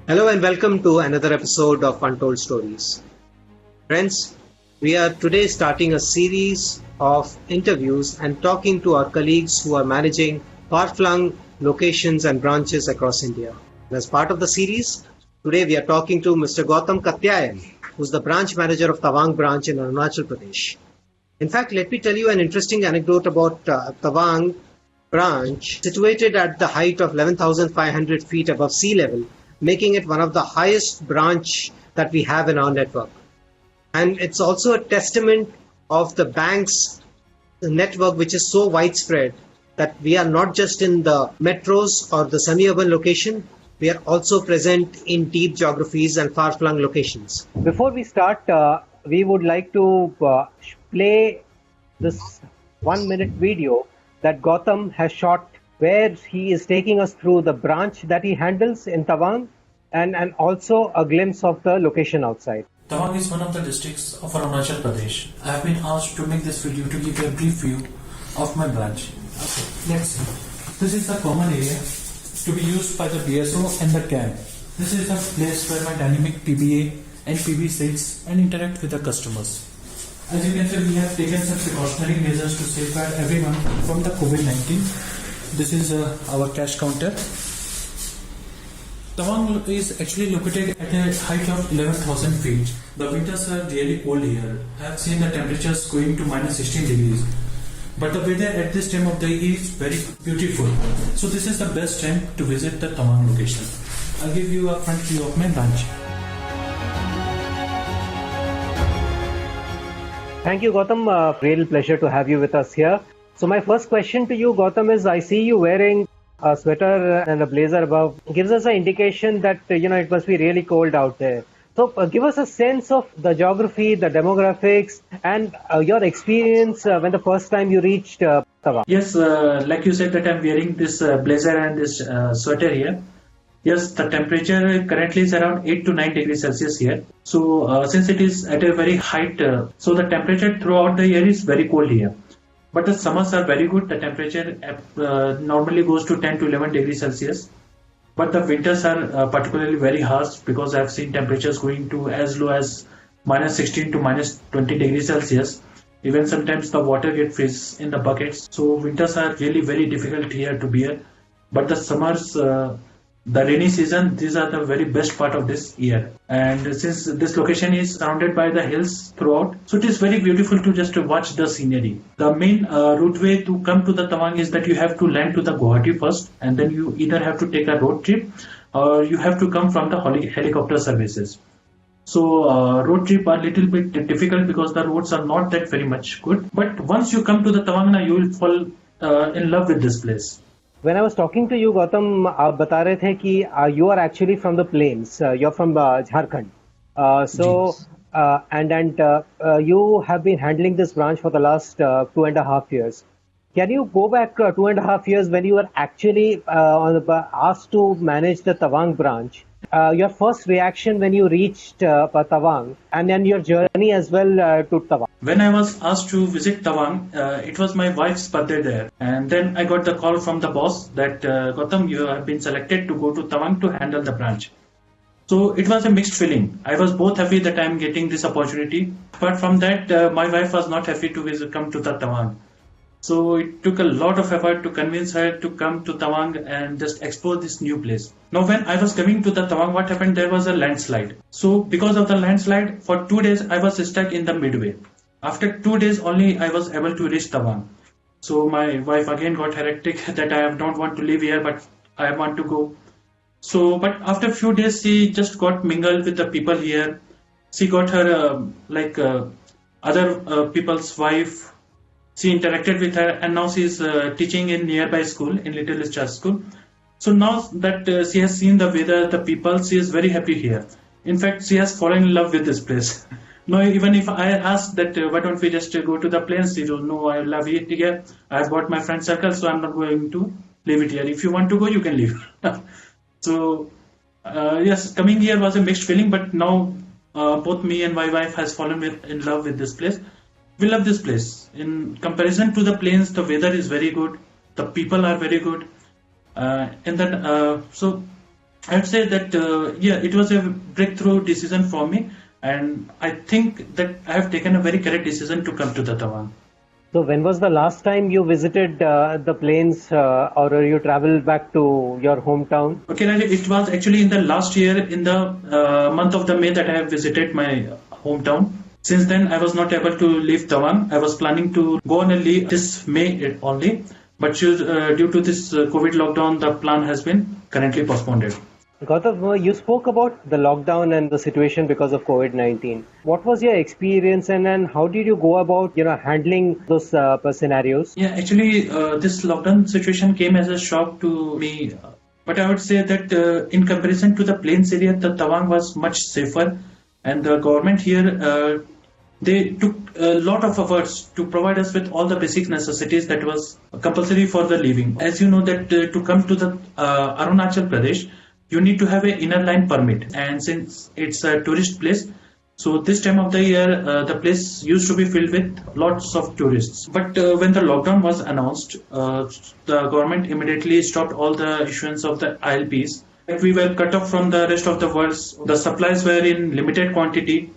Hello and welcome to another episode of Untold Stories. Friends, we are today starting a series of interviews and talking to our colleagues who are managing far-flung locations and branches across India. As part of the series, today we are talking to Mr. Gautam Katyayan, who's the branch manager of Tawang branch in Arunachal Pradesh. In fact, let me tell you an interesting anecdote about Tawang branch, situated at the height of 11,500 feet above sea level, making it one of the highest branch that we have in our network. And it's also a testament of the bank's network, which is so widespread that we are not just in the metros or the semi-urban location, we are also present in deep geographies and far-flung locations. Before we start, we would like to play this 1-minute video that Gautam has shot where he is taking us through the branch that he handles in Tawang and also a glimpse of the location outside. Tawang is one of the districts of Arunachal Pradesh. I have been asked to make this video to give you a brief view of my branch. Okay, let's see. This is the common area to be used by the BSO and the camp. This is the place where my dynamic PBA and PB sits and interact with the customers. As you can see, we have taken some precautionary measures to safeguard everyone from the COVID-19. This is our cash counter. Tawang is actually located at a height of 11,000 feet. The winters are really cold here. I have seen the temperatures going to minus 16 degrees. But the weather at this time of the year is very beautiful. So this is the best time to visit the Tawang location. I'll give you a front view of my branch. Thank you, Gautam. Real pleasure to have you with us here. So my first question to you, Gautam, is I see you wearing a sweater and a blazer above. It gives us an indication that, it must be really cold out there. So give us a sense of the geography, the demographics, and your experience when the first time you reached Tawang. Yes, like you said that I'm wearing this blazer and this sweater here. Yes, the temperature currently is around 8 to 9 degrees Celsius here. So since it is at a very height, so the temperature throughout the year is very cold here. But the summers are very good. The temperature normally goes to 10 to 11 degrees Celsius. But the winters are particularly very harsh because I've seen temperatures going to as low as minus 16 to minus 20 degrees Celsius. Even sometimes the water gets freeze in the buckets. So winters are really very difficult here to bear. But the summers, the rainy season, these are the very best part of this year. And since this location is surrounded by the hills throughout, so it is very beautiful to just watch the scenery. The main route way to come to the Tawang is that you have to land to the Guwahati first, and then you either have to take a road trip or you have to come from the helicopter services. So road trip are a little bit difficult because the roads are not that very much good. But once you come to the Tawang, you will fall in love with this place. When I was talking to you, Gautam, आप बता रहे थे कि you are actually from the plains. You're from Jharkhand. You have been handling this branch for the last 2.5 years. Can you go back 2.5 years when you were actually asked to manage the Tawang branch? Your first reaction when you reached Tawang, and then your journey as well to Tawang. When I was asked to visit Tawang, it was my wife's birthday there. And then I got the call from the boss that, Gautam, you have been selected to go to Tawang to handle the branch. So it was a mixed feeling. I was both happy that I am getting this opportunity. But from that, my wife was not happy to come to the Tawang. So it took a lot of effort to convince her to come to Tawang and just explore this new place. Now when I was coming to the Tawang, what happened? There was a landslide. So because of the landslide, for 2 days I was stuck in the midway. After 2 days only I was able to reach Tawang. So my wife again got hectic that I don't want to live here, but I want to go. So but after a few days she just got mingled with the people here. She got her other people's wife. She interacted with her, and now she is teaching in nearby school, in Little Church School. So now that she has seen the weather, the people, she is very happy here. In fact, she has fallen in love with this place. Now, even if I ask that, why don't we just go to the plains? She goes, no, I love it here. I have got my friend circle, so I'm not going to leave it here. If you want to go, you can leave. So, yes, coming here was a mixed feeling, but now both me and my wife has fallen in love with this place. We love this place. In comparison to the plains, the weather is very good. The people are very good. So I'd say that it was a breakthrough decision for me, and I think that I have taken a very correct decision to come to the Tawang. So when was the last time you visited the plains or you traveled back to your hometown? Okay, Rajat, it was actually in the last year, in the month of the May, that I have visited my hometown. Since then, I was not able to leave Tawang. I was planning to go on a leave this May only, but due to this COVID lockdown, the plan has been currently postponed. Gautam, you spoke about the lockdown and the situation because of COVID-19. What was your experience and how did you go about, handling those scenarios? Yeah, actually, this lockdown situation came as a shock to me. But I would say that in comparison to the plains area, the Tawang was much safer, and the government here they took a lot of efforts to provide us with all the basic necessities that was compulsory for the living. As you know that to come to the Arunachal Pradesh, you need to have an inner line permit, and since it's a tourist place, so this time of the year the place used to be filled with lots of tourists. But when the lockdown was announced, the government immediately stopped all the issuance of the ILPs. We were cut off from the rest of the world. The supplies were in limited quantity,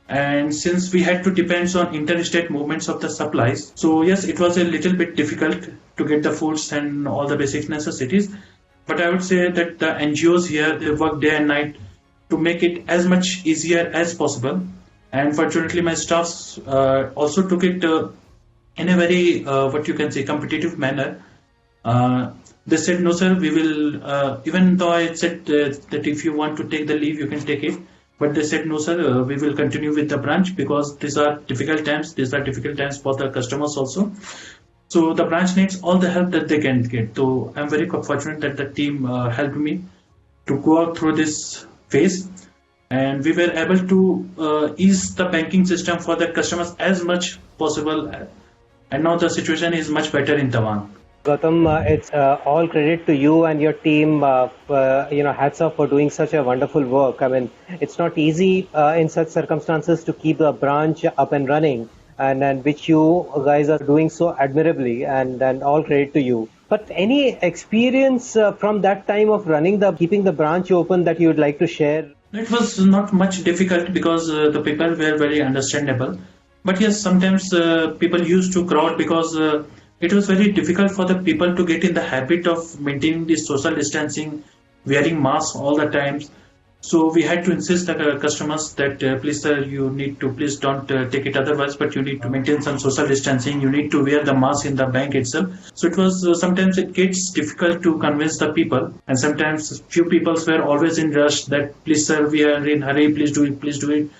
and since we had to depend on interstate movements of the supplies, so yes, it was a little bit difficult to get the foods and all the basic necessities. But I would say that the NGOs here, they work day and night to make it as much easier as possible. And fortunately, my staffs also took it in a very, competitive manner. They said, no, sir, we will, even though I said that if you want to take the leave, you can take it. But they said, no, sir, we will continue with the branch because these are difficult times. These are difficult times for the customers also. So the branch needs all the help that they can get. So I'm very fortunate that the team helped me to go out through this phase, and we were able to ease the banking system for the customers as much possible. And now the situation is much better in Tawang. Gautam, it's all credit to you and your team. Hats off for doing such a wonderful work. I mean, it's not easy in such circumstances to keep the branch up and running. And which you guys are doing so admirably, and all credit to you. But any experience from that time of keeping the branch open that you would like to share? It was not much difficult because the people were very understandable. But yes, sometimes people used to crowd because it was very difficult for the people to get in the habit of maintaining the social distancing, wearing masks all the time. So we had to insist that customers that please sir, you need to please don't take it otherwise, but you need to maintain some social distancing. You need to wear the mask in the bank itself. So it was sometimes it gets difficult to convince the people, and sometimes few people were always in rush that please sir, we are in hurry, please do it.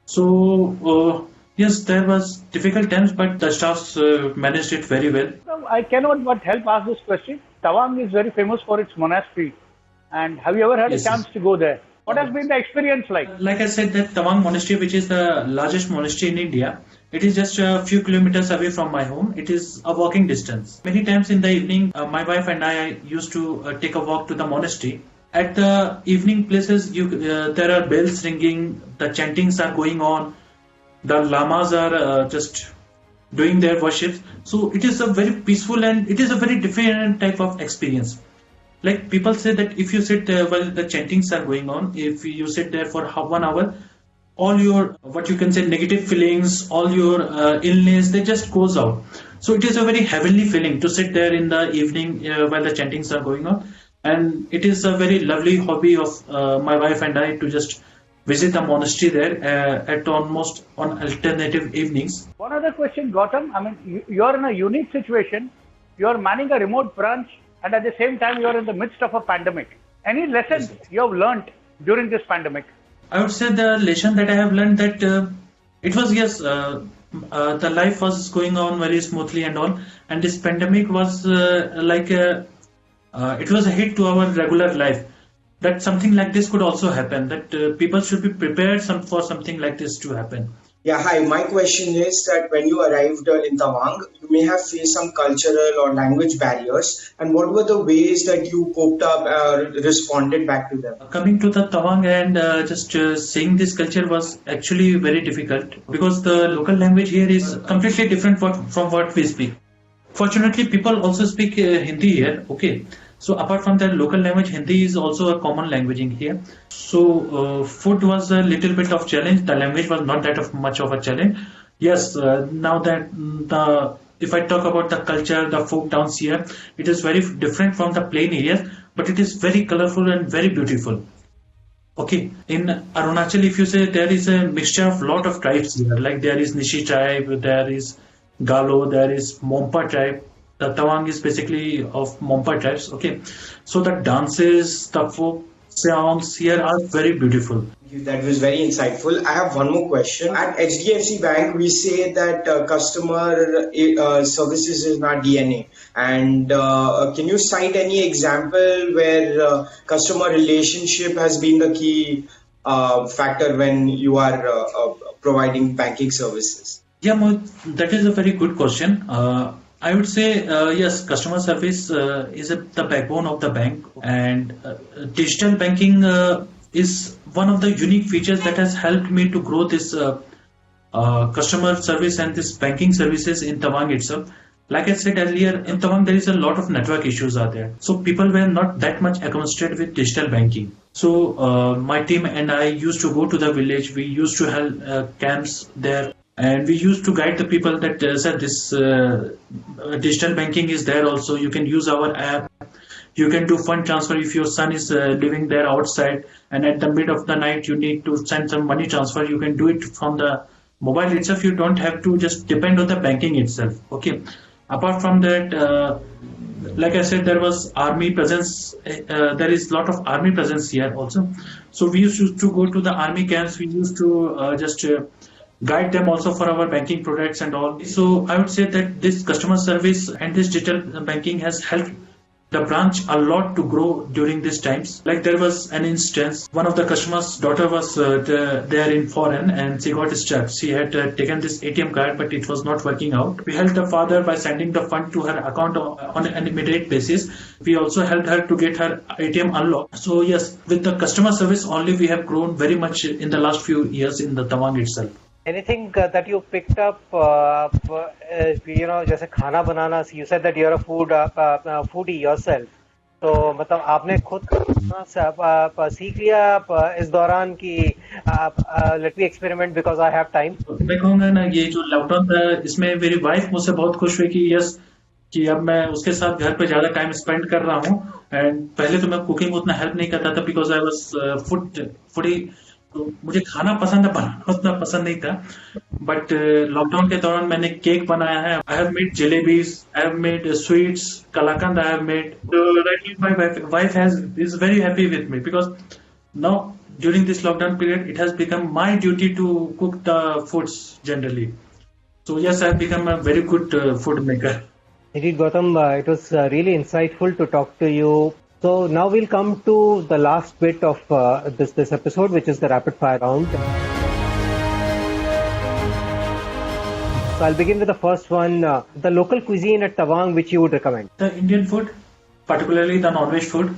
So yes, there was difficult times, but the staffs managed it very well. I cannot but help ask this question. Tawang is very famous for its monastery, and have you ever had a chance to go there? What has been the experience like? Like I said, that Tawang Monastery, which is the largest monastery in India, it is just a few kilometers away from my home. It is a walking distance. Many times in the evening, my wife and I used to take a walk to the monastery. At the evening places, there are bells ringing, the chantings are going on, the lamas are just doing their worships. So it is a very peaceful and it is a very different type of experience. Like people say that if you sit there while the chantings are going on, if you sit there for 1 hour, all your, negative feelings, all your illness, they just goes out. So it is a very heavenly feeling to sit there in the evening while the chantings are going on. And it is a very lovely hobby of my wife and I to just visit the monastery there at almost on alternative evenings. One other question, Gautam. I mean, you are in a unique situation. You are manning a remote branch, and at the same time, you are in the midst of a pandemic. Any lessons you have learnt during this pandemic? I would say the lesson that I have learned that it was, the life was going on very smoothly and all. And this pandemic was it was a hit to our regular life. That something like this could also happen, that people should be prepared for something like this to happen. Yeah, hi. My question is that when you arrived in Tawang, you may have faced some cultural or language barriers. And what were the ways that you coped up or responded back to them? Coming to the Tawang and just seeing this culture was actually very difficult because the local language here is completely different from what we speak. Fortunately, people also speak Hindi here, okay. So apart from that, local language Hindi is also a common language in here. So food was a little bit of challenge. The language was not that of much of a challenge. Yes, now that if I talk about the culture, the folk towns here, it is very different from the plain areas, but it is very colorful and very beautiful. Okay, in Arunachal, if you say, there is a mixture of lot of tribes here, like there is Nishi tribe, there is Galo, there is Mompa tribe. The Tawang is basically of Mompa tribes. Okay, so the dances, the folk songs here are very beautiful. That was very insightful. I have one more question. At HDFC Bank, we say that customer services is our DNA. And can you cite any example where customer relationship has been the key factor when you are providing banking services? Yeah, Mohit, that is a very good question. I would say, yes, customer service is the backbone of the bank, and digital banking is one of the unique features that has helped me to grow this customer service and this banking services in Tawang itself. Like I said earlier, in Tawang there is a lot of network issues are there. So people were not that much accustomed with digital banking. So my team and I used to go to the village. We used to have camps there. And we used to guide the people that said this digital banking is there also. You can use our app. You can do fund transfer if your son is living there outside, and at the mid of the night you need to send some money transfer. You can do it from the mobile itself. You don't have to just depend on the banking itself. Okay. Apart from that, like I said, there was army presence. There is a lot of army presence here also. So we used to go to the army camps. We used to just guide them also for our banking products and all. So I would say that this customer service and this digital banking has helped the branch a lot to grow during these times. Like there was an instance, one of the customer's daughter was there in foreign and she got stuck. She had taken this ATM card, but it was not working out. We helped the father by sending the fund to her account on an immediate basis. We also helped her to get her ATM unlocked. So yes, with the customer service only, we have grown very much in the last few years in the Tawang itself. Anything that you picked up, जैसे खाना बनाना, you said that you're a foodie yourself. तो मतलब आपने खुद सीख लिया इस दौरान कि let me experiment because I have time. मैं कहूँगा ना, ये जो लॉकडाउन था इसमें मेरी वाइफ मुझसे बहुत खुश हुई कि यस, कि अब मैं उसके साथ घर पे ज्यादा टाइम स्पेंड कर रहा हूँ. एंड पहले तो मैं कुकिंग उतना हेल्प नहीं करता था बिकॉज आई वाज फूडी. तो मुझे खाना पसंद है, बनाना उतना पसंद नहीं था. बट लॉकडाउन के दौरान मैंने केक बनाया है. I have made jalebis, I have made sweets, kalakand I have made. My wife is very happy with me because now during this lockdown period it has become my duty to cook the foods generally. So yes, I have become a very good food maker. Indeed, Gautam, it was really insightful to talk to you. So now we'll come to the last bit of this episode, which is the rapid fire round. So I'll begin with the first one. The local cuisine at Tawang, which you would recommend? The Indian food, particularly the non-veg food,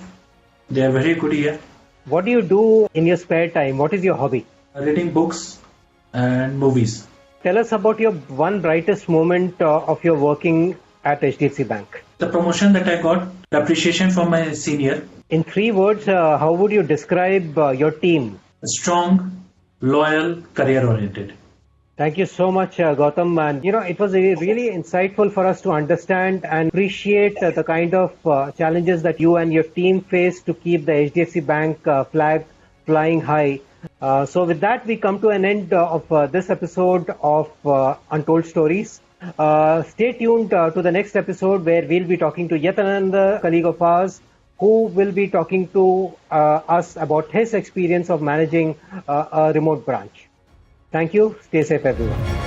they are very good here. What do you do in your spare time? What is your hobby? Reading books and movies. Tell us about your one brightest moment of your working at HDFC Bank. The promotion that I got, the appreciation from my senior. In 3 words, how would you describe your team? Strong, loyal, career-oriented. Thank you so much, Gautam. And it was really insightful for us to understand and appreciate the kind of challenges that you and your team face to keep the HDFC Bank flag flying high. So with that, we come to an end of this episode of Untold Stories. Stay tuned to the next episode where we'll be talking to yet another colleague of ours who will be talking to us about his experience of managing a remote branch. Thank you. Stay safe, everyone.